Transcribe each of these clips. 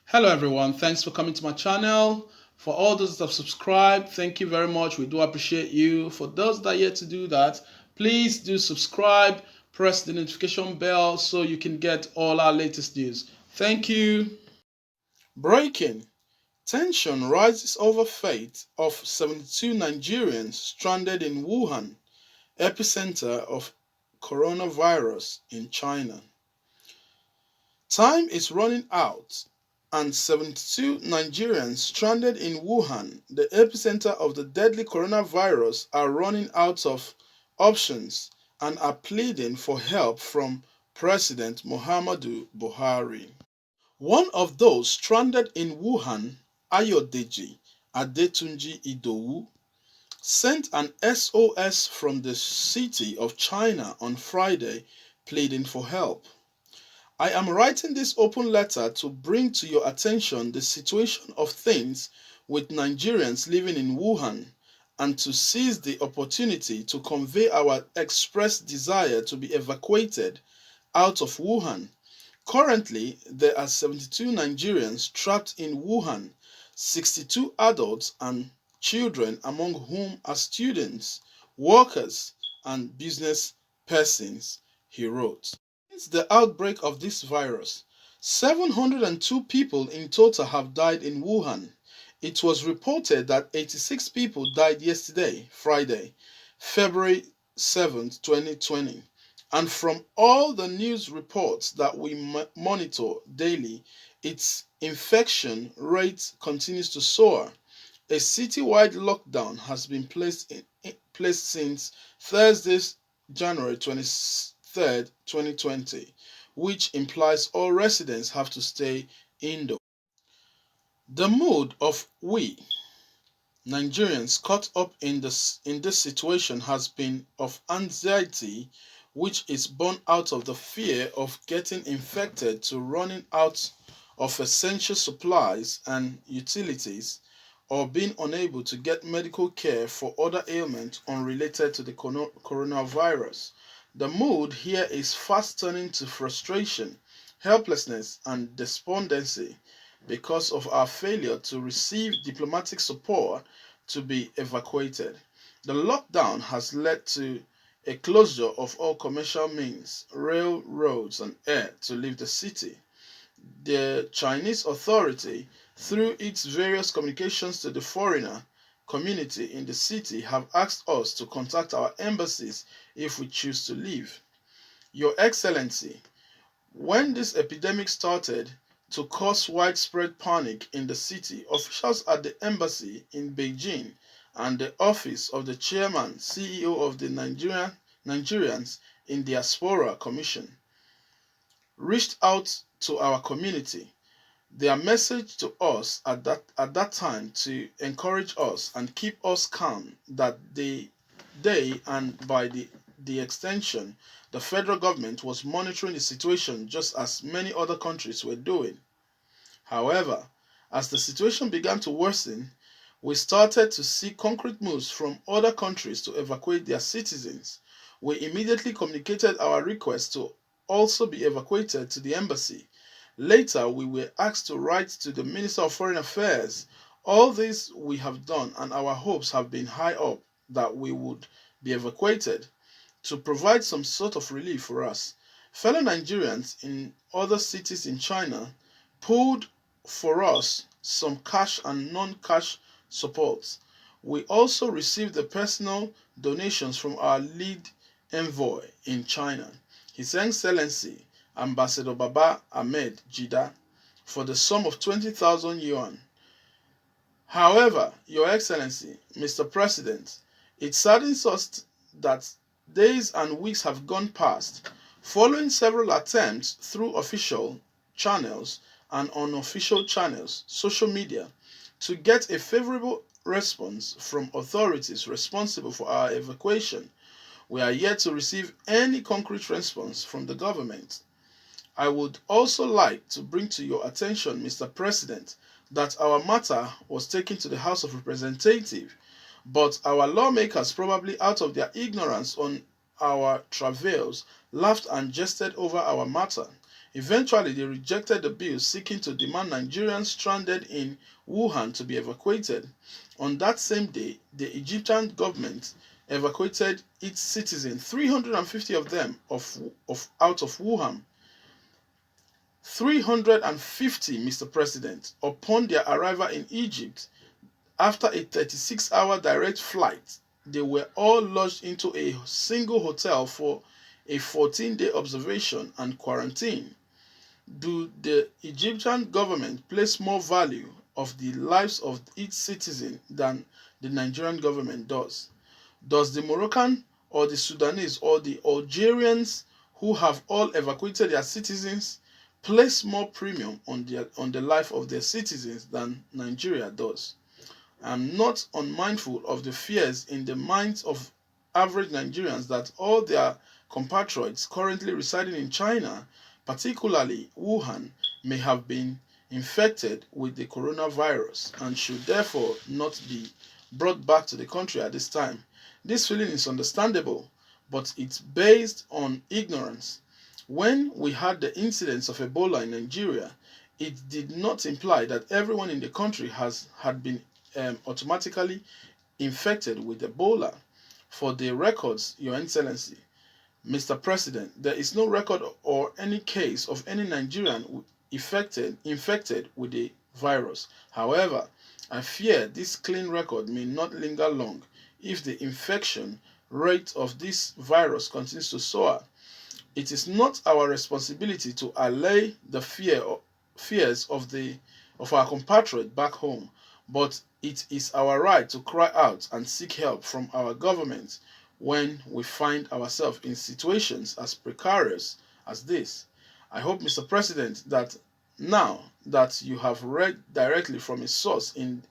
Hello everyone, thanks for coming to my channel. For all those that have subscribed, thank you very much. We do appreciate you. For those that are yet to do that, please do subscribe, press the notification bell so you can get all our latest news. Thank you. Breaking. Tension rises over fate of 72 Nigerians stranded in Wuhan, epicenter of coronavirus in China. Time is running out, and 72 Nigerians stranded in Wuhan, the epicenter of the deadly coronavirus, are running out of options and are pleading for help from President Muhammadu Buhari. One of those stranded in Wuhan, Ayodeji Adetunji Idowu, sent an SOS from the city of China on Friday pleading for help. I am writing this open letter to bring to your attention the situation of things with Nigerians living in Wuhan and to seize the opportunity to convey our expressed desire to be evacuated out of Wuhan. Currently, there are 72 Nigerians trapped in Wuhan, 62 adults and children, among whom are students, workers, and business persons, he wrote. Since the outbreak of this virus, 702 people in total have died in Wuhan. It was reported that 86 people died yesterday, Friday, February 7th, 2020. And from all the news reports that we monitor daily, its infection rate continues to soar. A citywide lockdown has been placed since Thursday, January 23rd, 2020, which implies all residents have to stay indoors. The mood of we Nigerians caught up in this situation has been of anxiety, which is born out of the fear of getting infected to running out of essential supplies and utilities, or being unable to get medical care for other ailments unrelated to the coronavirus. The mood here is fast turning to frustration, helplessness, and despondency because of our failure to receive diplomatic support to be evacuated. The lockdown has led to a closure of all commercial means, railroads, and air to leave the city. The Chinese authority, through its various communications to the foreigner community in the city, have asked us to contact our embassies if we choose to leave. Your Excellency, when this epidemic started to cause widespread panic in the city, officials at the embassy in Beijing and the office of the chairman CEO of the Nigerians in Diaspora Commission reached out to our community. Their message to us at that time to encourage us and keep us calm that they and by the extension, the federal government was monitoring the situation just as many other countries were doing. However, as the situation began to worsen, we started to see concrete moves from other countries to evacuate their citizens. We immediately communicated our request to also be evacuated to the embassy. Later, we were asked to write to the Minister of Foreign Affairs. All this we have done, and our hopes have been high up that we would be evacuated to provide some sort of relief for us. Fellow Nigerians in other cities in China pulled for us some cash and non-cash support. We also received the personal donations from our lead envoy in China, His Excellency Ambassador Baba Ahmed Jida, for the sum of 20,000 yuan. However, Your Excellency, Mr. President, it saddens us that days and weeks have gone past, following several attempts through official channels and unofficial channels, social media, to get a favorable response from authorities responsible for our evacuation. We are yet to receive any concrete response from the government. I would also like to bring to your attention, Mr. President, that our matter was taken to the House of Representatives, but our lawmakers, probably out of their ignorance on our travails, laughed and jested over our matter. Eventually, they rejected the bill seeking to demand Nigerians stranded in Wuhan to be evacuated. On that same day, the Egyptian government evacuated its citizens, 350 of them, out of Wuhan. 350, Mr. President, upon their arrival in Egypt. After a 36-hour direct flight, they were all lodged into a single hotel for a 14-day observation and quarantine. Do the Egyptian government place more value of the lives of its citizens than the Nigerian government does? Does the Moroccan or the Sudanese or the Algerians who have all evacuated their citizens place more premium on the life of their citizens than Nigeria does? I am not unmindful of the fears in the minds of average Nigerians that all their compatriots currently residing in China, particularly Wuhan, may have been infected with the coronavirus and should therefore not be brought back to the country at this time. This feeling is understandable, but it's based on ignorance. When we had the incidence of Ebola in Nigeria, it did not imply that everyone in the country had been automatically infected with Ebola. For the records, Your Excellency, Mr. President, there is no record or any case of any Nigerian infected with the virus. However, I fear this clean record may not linger long if the infection rate of this virus continues to soar. It is not our responsibility to allay the fears of our compatriots back home, but it is our right to cry out and seek help from our government when we find ourselves in situations as precarious as this. I hope, Mr. President, that now that you have read directly from a source in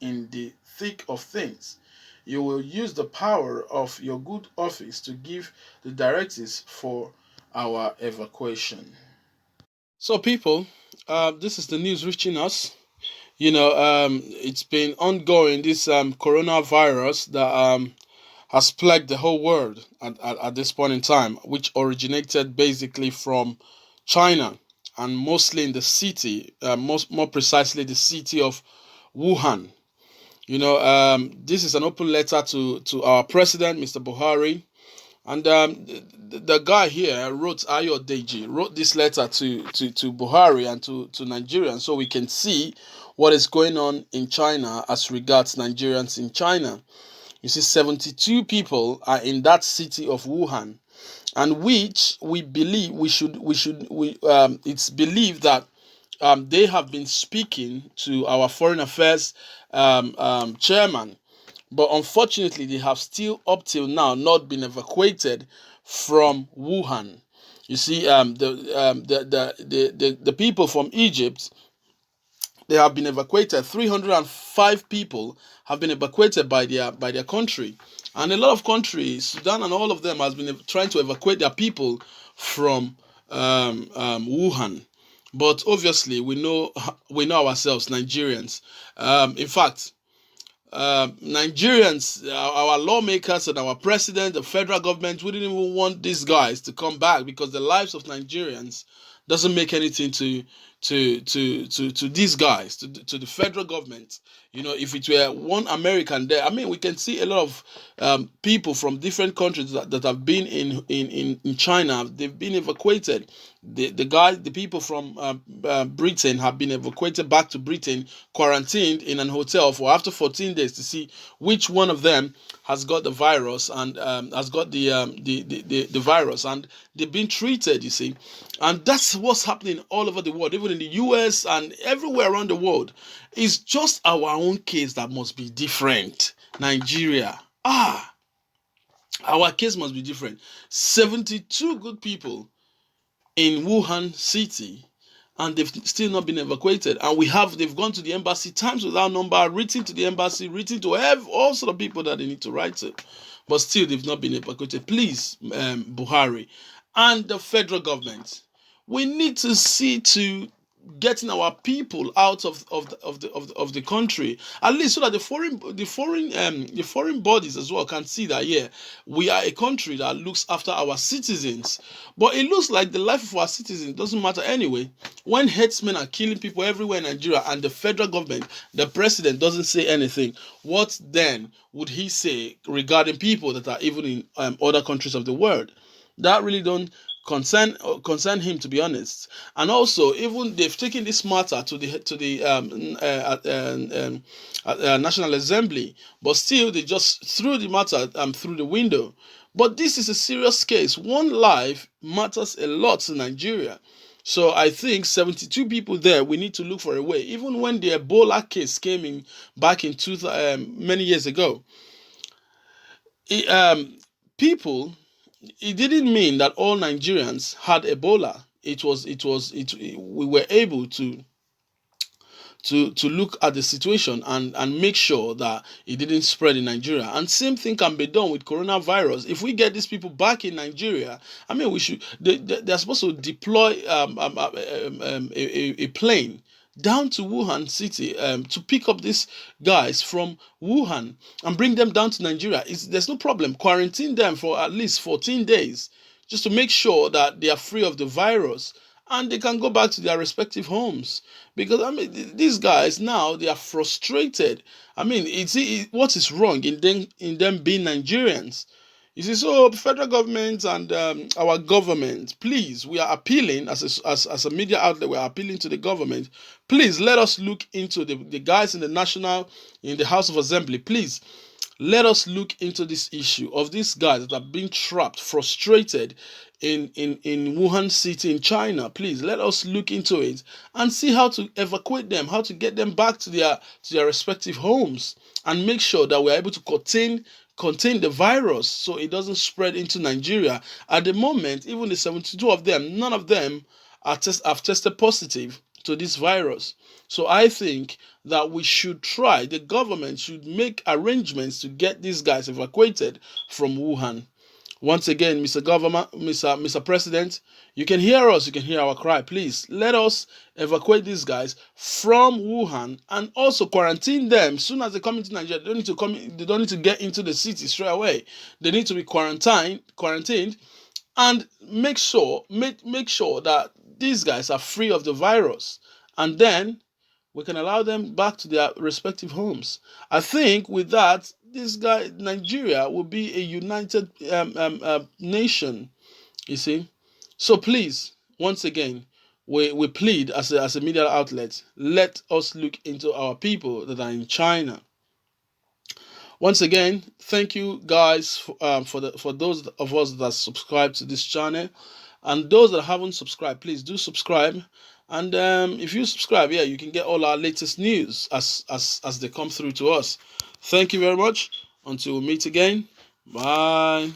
the thick of things, you will use the power of your good office to give the directives for our evacuation. So, people, this is the news reaching us. It's been ongoing, this coronavirus that has plagued the whole world at this point in time, which originated basically from China and mostly in the city, more precisely the city of Wuhan. This is an open letter to our president, Mr. Buhari. And the guy here wrote this letter to Buhari and to Nigerians so we can see what is going on in China as regards Nigerians in China. You see, 72 people are in that city of Wuhan, and which we believe it's believed that they have been speaking to our foreign affairs chairman, but unfortunately they have still up till now not been evacuated from Wuhan. You see, the people from Egypt, they have been evacuated. 305 people have been evacuated by their country, and a lot of countries, Sudan and all of them, has been trying to evacuate their people from Wuhan. But obviously, we know ourselves, Nigerians. In fact, Nigerians, our lawmakers and our president, the federal government, we didn't even want these guys to come back because the lives of Nigerians doesn't make anything to these guys, to the federal government. If it were one American there, I mean, we can see a lot of people from different countries that have been in China. They've been evacuated. The people from Britain have been evacuated back to Britain, quarantined in an hotel for after 14 days to see which one of them has got the virus and has got the virus, and they've been treated. You see, and that's what's happening all over the world, even in the US and everywhere around the world. It's just our own case that must be different. Nigeria, our case must be different. 72 good people in Wuhan city, and they've still not been evacuated. And they've gone to the embassy times without number, written to the embassy, written to all sort of people that they need to write to, but still they've not been evacuated. Please, Buhari and the federal government, we need to see to getting our people out of the country, at least so that the foreign bodies as well can see that, yeah, we are a country that looks after our citizens. But it looks like the life of our citizens doesn't matter anyway. When headsmen are killing people everywhere in Nigeria and the federal government, the president doesn't say anything, what then would he say regarding people that are even in other countries of the world? That really don't concern him, to be honest. And also, even they've taken this matter to the National Assembly, but still they just threw the matter through the window. But this is a serious case. One life matters a lot in Nigeria. So I think 72 people there, we need to look for a way. Even when the Ebola case came in back in many years ago, it, people, it didn't mean that all Nigerians had Ebola. We were able to look at the situation and make sure that it didn't spread in Nigeria. And same thing can be done with coronavirus. If we get these people back in Nigeria, I mean, they're supposed to deploy a plane down to Wuhan city to pick up these guys from Wuhan and bring them down to Nigeria. There's no problem. Quarantine them for at least 14 days just to make sure that they are free of the virus and they can go back to their respective homes. Because I mean, these guys now, they are frustrated. I mean, what is wrong in them being Nigerians? You see, so federal government and our government, please, we are appealing as a media outlet. We are appealing to the government. Please let us look into the guys in the House of Assembly. Please let us look into this issue of these guys that are being trapped, frustrated in Wuhan city in China. Please let us look into it and see how to evacuate them, how to get them back to their respective homes, and make sure that we're able to contain the virus so it doesn't spread into Nigeria. At the moment, even the 72 of them, none of them have tested positive to this virus. So I think that the government should make arrangements to get these guys evacuated from Wuhan. Once again, Mr. Government, Mr. President, you can hear us, you can hear our cry. Please let us evacuate these guys from Wuhan and also quarantine them. As soon as they come into Nigeria, they don't need to get into the city straight away. They need to be quarantined, and make sure that these guys are free of the virus. And then we can allow them back to their respective homes. I think with that, Nigeria, will be a united nation. You see, so please, once again, we plead as a media outlet. Let us look into our people that are in China. Once again, thank you guys for those of us that subscribe to this channel, and those that haven't subscribed, please do subscribe. And if you subscribe, yeah, you can get all our latest news as they come through to us. Thank you very much. Until we meet again, bye.